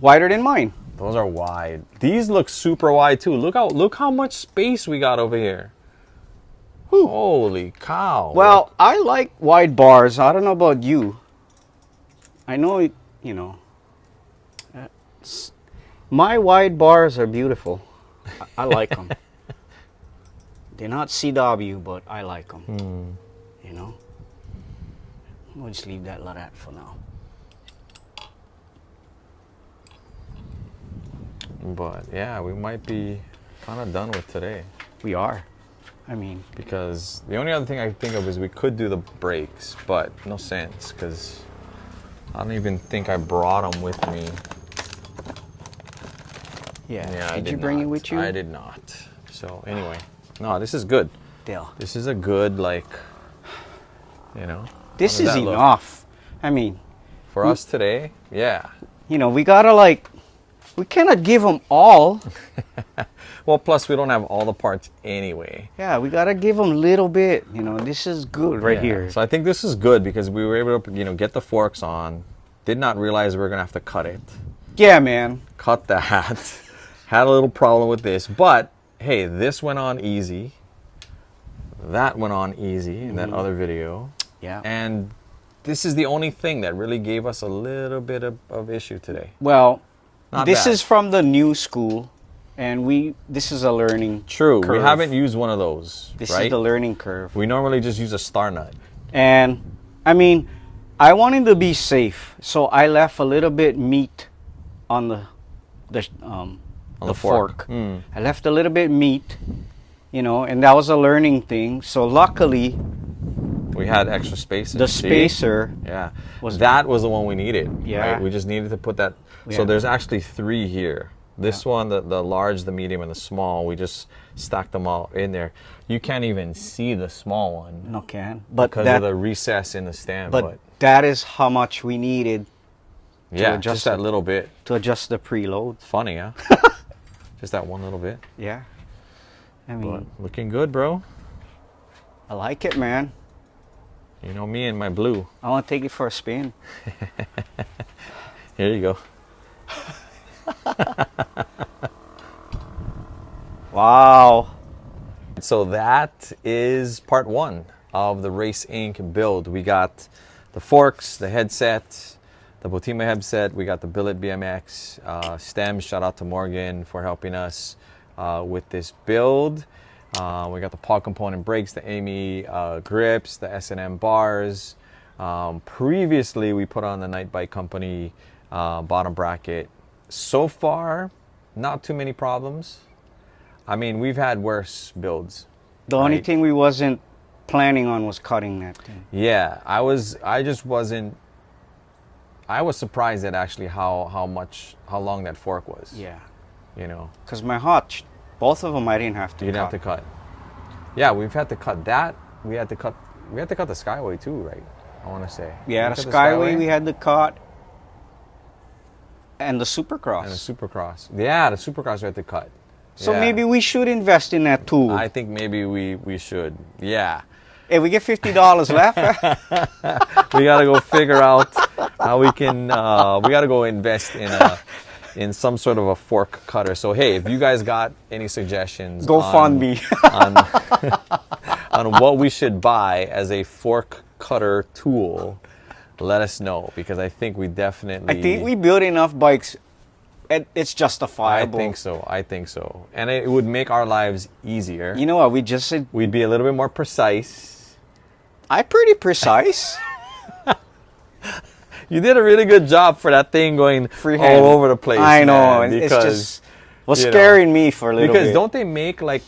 Wider than mine. Those are wide. These look super wide too. Look how much space we got over here. Whew. Holy cow. Well, look. I like wide bars. I don't know about you. I know, you know, my wide bars are beautiful. I like them. They're not CW, but I like them. You know? We'll just leave that like that for now. But yeah, we might be kind of done with today. We are. I mean, because the only other thing I can think of is we could do the brakes, but no sense because I don't even think I brought them with me. Yeah. Did you bring it with you? I did not. So anyway, no, this is good. Deal. This is a good, like, you know. This is enough. I mean, for us today, yeah. You know, we gotta like. We cannot give them all. Well, plus we don't have all the parts anyway. Yeah, we gotta give them a little bit. You know, this is good right here. So I think this is good because we were able to, you know, get the forks on. Did not realize we were gonna have to cut it. Yeah, man. Cut that. Had a little problem with this, but hey, this went on easy. That went on easy in that other video. Yeah. And this is the only thing that really gave us a little bit of issue today. Well. Not this bad. is from the new school, and this is a learning curve. We haven't used one of those. This right? is the learning curve. We normally just use a star nut. And I mean, I wanted to be safe, so I left a little bit meat on the fork. I left a little bit meat, you know, and that was a learning thing. So luckily, we had extra space. The spacer. Yeah. That was the one we needed. Yeah. Right? We just needed to put that. Yeah. So there's actually 3 here. This one, the large, the medium, and the small, we just stacked them all in there. You can't even see the small one. No can. But because of the recess in the stand. But that is how much we needed. Yeah, just that little bit. To adjust the preload. Funny, huh? Just that one little bit. Yeah. I mean. But looking good, bro. I like it, man. You know me and my blue. I want to take it for a spin. Here you go. Wow. So that is part 1 of the Race Inc. build. We got the forks, the headset, the Botima headset. We got the Billet BMX stems. Shout out to Morgan for helping us with this build. We got the Paul component brakes, the Amy grips, the S&M bars. Previously, we put on the Night Bike Company bottom bracket. So far, not too many problems. I mean, we've had worse builds. The only thing we wasn't planning on was cutting that thing. Yeah, I was surprised at actually how long that fork was. Yeah. You know. Because my hotch, both of them I didn't have to cut. You didn't have to cut. Yeah, we've had to cut that. We had to cut the Skyway too, right? I want to say. Yeah, the Skyway we had to cut. And the Supercross. And the Supercross. Yeah, the Supercross we had to cut. So maybe we should invest in that too. I think maybe we should. Yeah. Hey, we get $50 left. We gotta go figure out how we can. We gotta go invest in some sort of a fork cutter. So hey, if you guys got any suggestions, go fund me on what we should buy as a fork cutter tool. Let us know, because I think we definitely. I think we build enough bikes. It's justifiable. I think so. And it would make our lives easier. You know what? We just said. We'd be a little bit more precise. I'm pretty precise. You did a really good job for that thing going freehand all over the place. I know. Man, it's just was scaring me for a little bit. Because don't they make like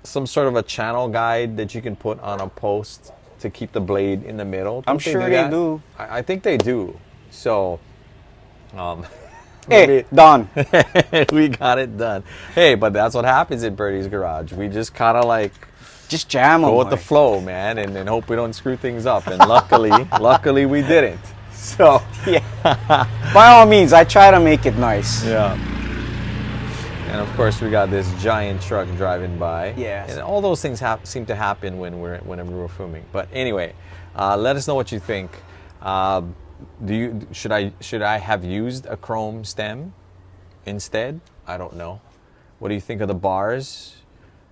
some sort of a channel guide that you can put on a post to keep the blade in the middle? I'm sure they do. I think they do. So, hey, done. We got it done. Hey, but that's what happens at Bernieʻs Garage. We just kind of like just jam them. Go with the flow, man, and hope we don't screw things up. And luckily we didn't. So, yeah. By all means, I try to make it nice. Yeah. And of course, we got this giant truck driving by. Yes. And all those things seem to happen whenever we're filming. But anyway, let us know what you think. Should I have used a chrome stem instead? I don't know. What do you think of the bars?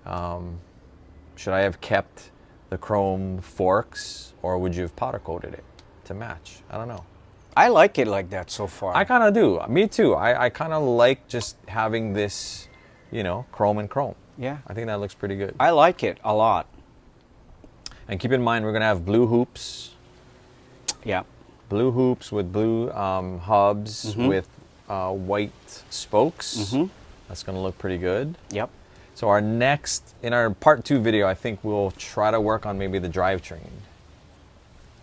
Should I have kept the chrome forks, or would you have powder coated it to match? I don't know. I like it like that so far. I kind of do. Me too. I kind of like just having this, you know, chrome and chrome. Yeah. I think that looks pretty good. I like it a lot. And keep in mind, we're going to have blue hoops. Yeah. Blue hoops with blue hubs with white spokes. That's going to look pretty good. Yep. So in our part 2 video, I think we'll try to work on maybe the drivetrain.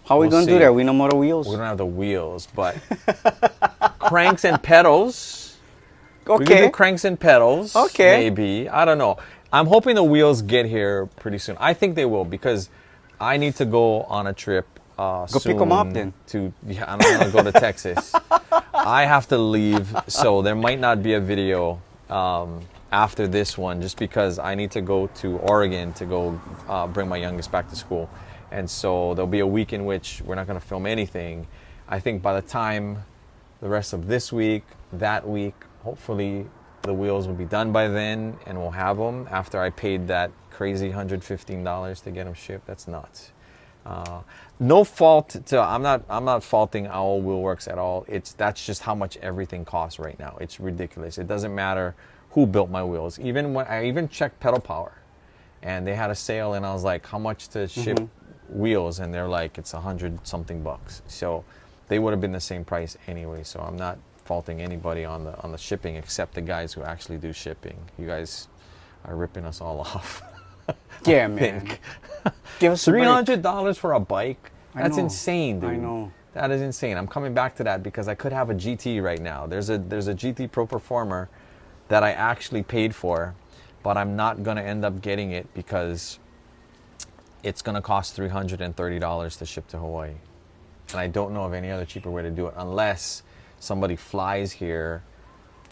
How are we going to do that? We no more the wheels? We don't have the wheels, but cranks and pedals. Okay. We can do cranks and pedals. Okay. Maybe. I don't know. I'm hoping the wheels get here pretty soon. I think they will, because I need to go on a trip Go soon pick them up then. I'm going to go to Texas. I have to leave, so there might not be a video after this one, just because I need to go to Oregon to go bring my youngest back to school. And so there'll be a week in which we're not going to film anything. I think by the time the rest of this week, that week, hopefully the wheels will be done by then, and we'll have them after I paid that crazy $115 to get them shipped. That's nuts. No fault to, I'm not faulting Owl Wheel Works at all. That's just how much everything costs right now. It's ridiculous. It doesn't matter who built my wheels. Even when I checked Pedal Power, and they had a sale, and I was like, how much to ship wheels? And they're like, it's $100-something bucks. So they would have been the same price anyway. So I'm not faulting anybody on the shipping, except the guys who actually do shipping. You guys are ripping us all off. Yeah, man. Give us $300 for a bike? That's insane, dude. I know. That is insane. I'm coming back to that because I could have a GT right now. There's a GT Pro Performer that I actually paid for, but I'm not going to end up getting it because it's going to cost $330 to ship to Hawaii. And I don't know of any other cheaper way to do it unless somebody flies here.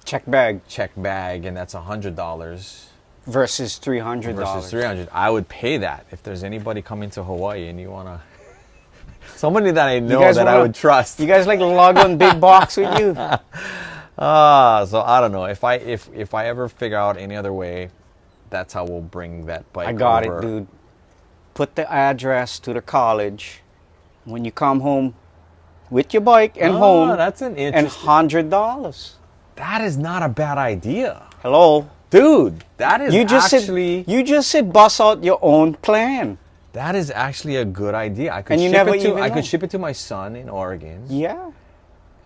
Check bag. Check bag, and that's $100. Versus $300. Versus $300. I would pay that if there's anybody coming to Hawaii and you want to... Somebody that I know that I would trust. You guys like to log on big box with you? So I don't know. If I ever figure out any other way, that's how we'll bring that bike I got over. it, dude. Put the address to the college. When you come home with your bike and home, that's an interesting... and $100. That is not a bad idea. Hello? Dude, that is you just said bust out your own plan. That is actually a good idea. I could And you ship never it to even I know. could ship it to my son in Oregon. Yeah.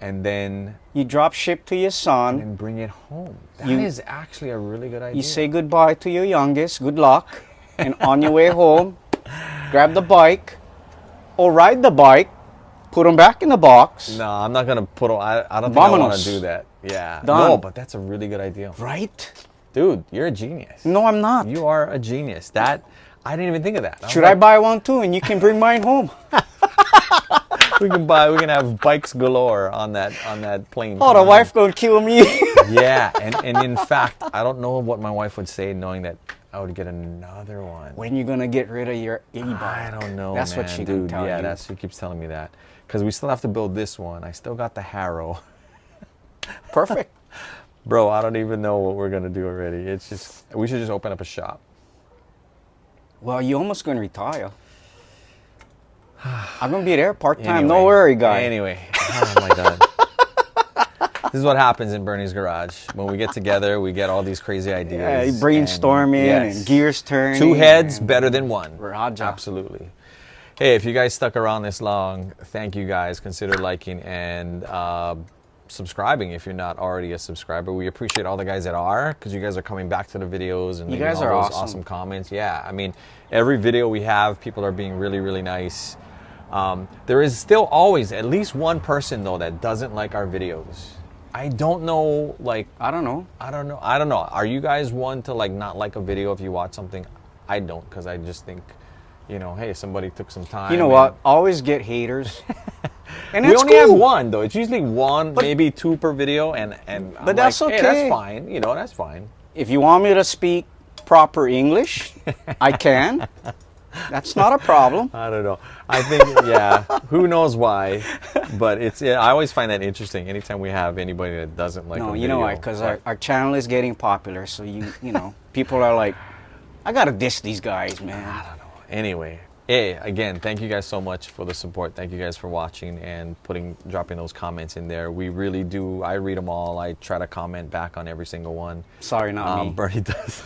And then You drop ship to your son. and bring it home. That is actually a really good idea. You say goodbye to your youngest. Good luck. And on your way home, grab the bike or ride the bike. Put them back in the box. No, I'm not gonna put. I don't think I want to do that. Yeah. Done. No, but that's a really good idea. Right? Dude, you're a genius. No, I'm not. You are a genius. I didn't even think of that. Should I buy one too, and you can bring mine home? We can have bikes galore on that plane. Oh, the wife gonna kill me. Yeah, and in fact, I don't know what my wife would say, knowing that I would get another one. When you gonna get rid of your e-bike? I don't know. That's man, what she dude. gonna tell Yeah, you. she keeps telling me that because we still have to build this one. I still got the Harrow. Perfect. Bro, I don't even know what we're gonna do already. It's just we should just open up a shop. Well, you almost gonna retire. I'm gonna be there part-time. Anyway, No worry, guy. Anyway, oh my god. This is what happens in Bernie's Garage. When we get together, we get all these crazy ideas. Yeah, brainstorming and gears turning. Two heads better than one. Raja. Absolutely. Hey, if you guys stuck around this long, thank you guys. Consider liking and subscribing if you're not already a subscriber. We appreciate all the guys that are, because you guys are coming back to the videos and You leaving guys all are those awesome comments. Yeah, I mean, every video we have, people are being really, really nice. There is still always at least one person though that doesn't like our videos. I don't know, like I don't know. I don't know. Are you guys one to like not like a video if you watch something? I don't, because I just think, you know, hey, somebody took some time. You know what? Always get haters. And we it's only have cool. one though. It's usually one, maybe two per video, and I'm that's like, hey, okay. that's fine. You know, that's fine. If you want me to speak proper English, I can. That's not a problem. I don't know. I think, yeah, who knows why, but I always find that interesting anytime we have anybody that doesn't like a No, video. you know why? Because our channel is getting popular, so you know, people are like, I gotta diss these guys, man. I don't know. Anyway, hey, again, thank you guys so much for the support. Thank you guys for watching and dropping those comments in there. We really do. I read them all. I try to comment back on every single one. Sorry, not me. Bernie does.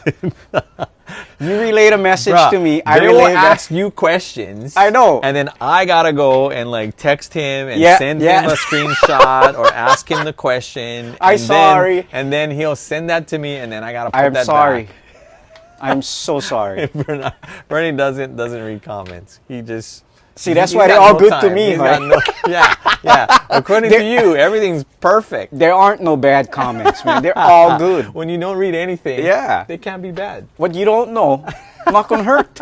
You relayed a message to me. I will ask you questions. I know. And then I gotta go and like text him and send him a screenshot or ask him the question. And then he'll send that to me, and then I gotta put that back. I'm so sorry. Bernie doesn't read comments. He just that's why they're all good to me, right? Yeah. According to you, everything's perfect. There aren't no bad comments, man. They're all good. When you don't read anything, they can't be bad. What you don't know, not gonna hurt.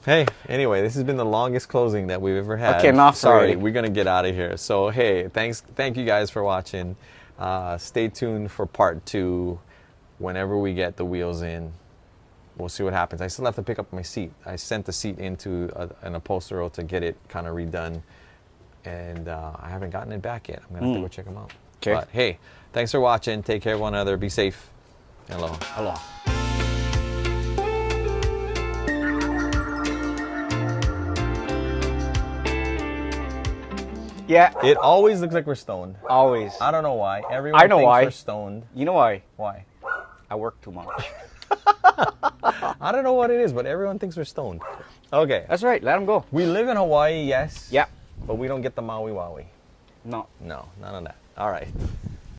Hey, anyway, this has been the longest closing that we've ever had. Okay, enough. Sorry, we're gonna get out of here. So hey, thank you guys for watching. Stay tuned for part 2. Whenever we get the wheels in, we'll see what happens. I still have to pick up my seat. I sent the seat into an upholsterer to get it kind of redone, and I haven't gotten it back yet. I'm gonna have to go check them out. Okay. But hey, thanks for watching. Take care of one another. Be safe. Hello. Hello. Yeah. It always looks like we're stoned. Always. I don't know why. Everyone I know thinks why. we're stoned. You know why? Why? I work too much. I don't know what it is, but everyone thinks we're stoned. Okay. That's right. Let them go. We live in Hawaii, yes. Yeah. But we don't get the Maui Wowie. No. No, none of that. All right.